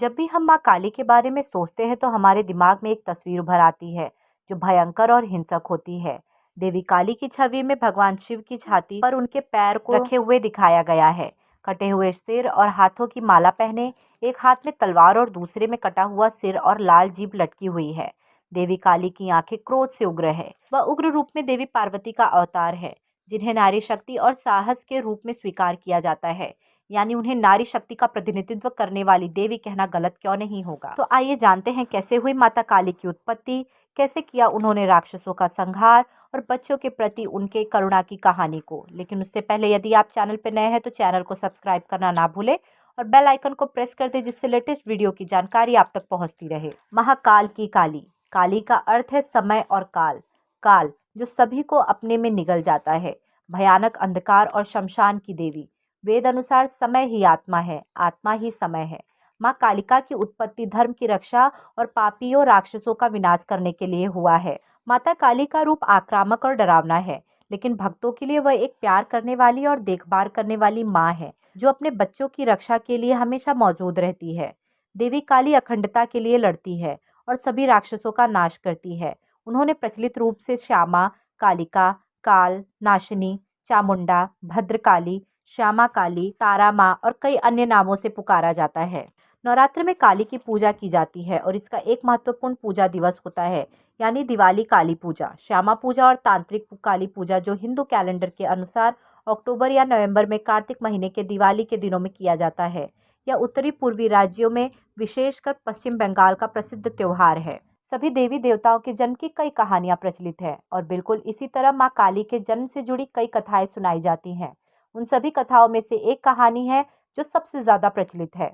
जब भी हम माँ काली के बारे में सोचते हैं तो हमारे दिमाग में एक तस्वीर उभर आती है जो भयंकर और हिंसक होती है। देवी काली की छवि में भगवान शिव की छाती पर उनके पैर को रखे हुए दिखाया गया है, कटे हुए सिर और हाथों की माला पहने, एक हाथ में तलवार और दूसरे में कटा हुआ सिर और लाल जीभ लटकी हुई है। देवी काली की आंखें क्रोध से उग्र है। वह उग्र रूप में देवी पार्वती का अवतार है, जिन्हें नारी शक्ति और साहस के रूप में स्वीकार किया जाता है। यानी उन्हें नारी शक्ति का प्रतिनिधित्व करने वाली देवी कहना गलत क्यों नहीं होगा। तो आइए जानते हैं कैसे हुई माता काली की उत्पत्ति, कैसे किया उन्होंने राक्षसों का संहार और बच्चों के प्रति उनके करुणा की कहानी को। लेकिन उससे पहले यदि आप चैनल पर नए हैं तो चैनल को सब्सक्राइब करना ना भूलें और बेल आइकन को प्रेस कर दें, जिससे लेटेस्ट वीडियो की जानकारी आप तक पहुंचती रहे। महाकाल की काली। काली का अर्थ है समय और काल। काल जो सभी को अपने में निगल जाता है, भयानक अंधकार और शमशान की देवी। वेद अनुसार समय ही आत्मा है, आत्मा ही समय है। माँ कालिका की उत्पत्ति धर्म की रक्षा और पापियों राक्षसों का विनाश करने के लिए हुआ है। माता काली का रूप आक्रामक और डरावना है, लेकिन भक्तों के लिए वह एक प्यार करने वाली और देखभाल करने वाली माँ है, जो अपने बच्चों की रक्षा के लिए हमेशा मौजूद रहती है। देवी काली अखंडता के लिए लड़ती है और सभी राक्षसों का नाश करती है। उन्होंने प्रचलित रूप से श्यामा, कालिका, काल नाशिनी, चामुंडा, भद्रकाली, श्यामा काली, तारा माँ और कई अन्य नामों से पुकारा जाता है। नवरात्र में काली की पूजा की जाती है और इसका एक महत्वपूर्ण पूजा दिवस होता है, यानी दिवाली काली पूजा, श्यामा पूजा और तांत्रिक काली पूजा, जो हिंदू कैलेंडर के अनुसार अक्टूबर या नवंबर में कार्तिक महीने के दिवाली के दिनों में किया जाता है। यह उत्तरी पूर्वी राज्यों में, विशेषकर पश्चिम बंगाल का प्रसिद्ध त्योहार है। सभी देवी देवताओं के जन्म की कई कहानियां प्रचलित है और बिल्कुल इसी तरह माँ काली के जन्म से जुड़ी कई कथाएं सुनाई जाती हैं। उन सभी कथाओं में से एक कहानी है जो सबसे ज्यादा प्रचलित है।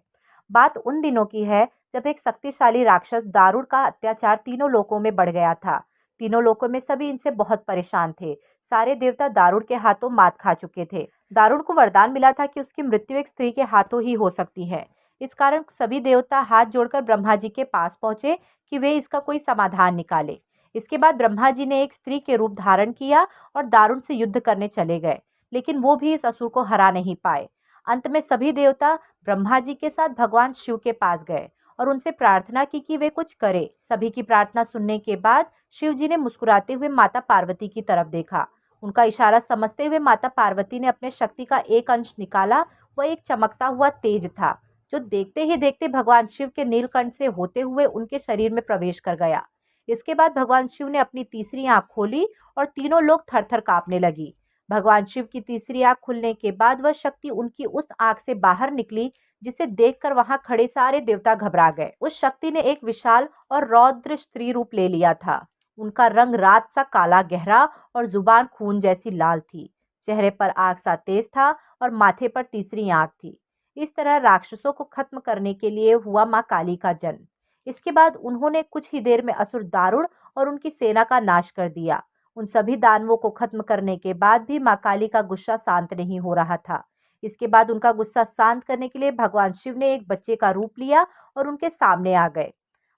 बात उन दिनों की है जब एक शक्तिशाली राक्षस दारुण का अत्याचार तीनों लोकों में बढ़ गया था। तीनों लोकों में सभी इनसे बहुत परेशान थे। सारे देवता दारुण के हाथों मात खा चुके थे। दारुण को वरदान मिला था कि उसकी मृत्यु एक स्त्री के हाथों ही हो सकती है। इस कारण सभी देवता हाथ जोड़कर ब्रह्मा जी के पास पहुंचे कि वे इसका कोई समाधान निकाले। इसके बाद ब्रह्मा जी ने एक स्त्री के रूप धारण किया और दारुण से युद्ध करने चले गए, लेकिन वो भी इस असुर को हरा नहीं पाए। अंत में सभी देवता ब्रह्मा जी के साथ भगवान शिव के पास गए और उनसे प्रार्थना की कि वे कुछ करे। सभी की प्रार्थना सुनने के बाद शिव जी ने मुस्कुराते हुए माता पार्वती की तरफ देखा। उनका इशारा समझते हुए माता पार्वती ने अपने शक्ति का एक अंश निकाला। वह एक चमकता हुआ तेज था, जो देखते ही देखते भगवान शिव के नीलकंठ से होते हुए उनके शरीर में प्रवेश कर गया। इसके बाद भगवान शिव ने अपनी तीसरी आंख खोली और तीनों लोग थरथर कांपने लगी। भगवान शिव की तीसरी आंख खुलने के बाद वह शक्ति उनकी उस आंख से बाहर निकली, जिसे देखकर वहां खड़े सारे देवता घबरा गए। उस शक्ति ने एक विशाल और रौद्र स्त्री रूप ले लिया था। उनका रंग रात सा काला गहरा और जुबान खून जैसी लाल थी। चेहरे पर आग सा तेज था और माथे पर तीसरी आंख थी। इस तरह राक्षसों को खत्म करने के लिए हुआ माँ काली का जन्म। इसके बाद उन्होंने कुछ ही देर में असुर दारुण और उनकी सेना का नाश कर दिया। उन सभी दानवों को खत्म करने के बाद भी माँ काली का गुस्सा शांत नहीं हो रहा था। इसके बाद उनका गुस्सा शांत करने के लिए भगवान शिव ने एक बच्चे का रूप लिया और उनके सामने आ गए।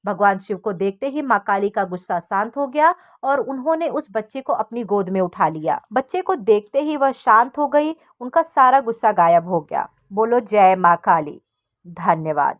भगवान शिव को देखते ही माँ काली का गुस्सा शांत हो गया और उन्होंने उस बच्चे को अपनी गोद में उठा लिया। बच्चे को देखते ही वह शांत हो गई, उनका सारा गुस्सा गायब हो गया। बोलो जय माँ काली। धन्यवाद।